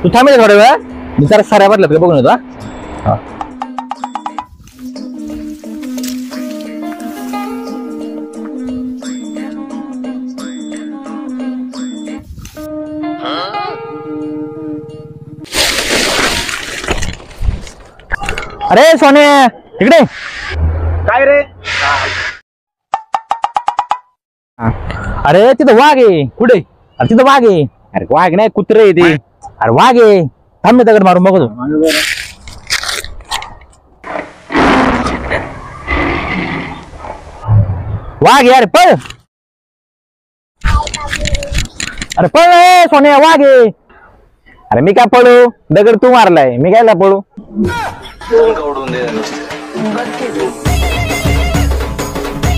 तू थांबेल थोड्या वेळा मी जरा साऱ्या बदलत का बघून येतो हा. अरे सोने इकडे काय रे? अरे तिथं वाघ आहे. कुठे? अरे तिथं वाघ आहे. अरे वाघ नाही कुत्रे आहे ते. अरे वाघ आहे. थांब मी दगड मारून बघतो. वाघ यार पळ. अरे पळ रे सोन्या वाघ आहे. अरे मी काय पळू दगड तू मारलाय मी कायला पळू. उडून दे.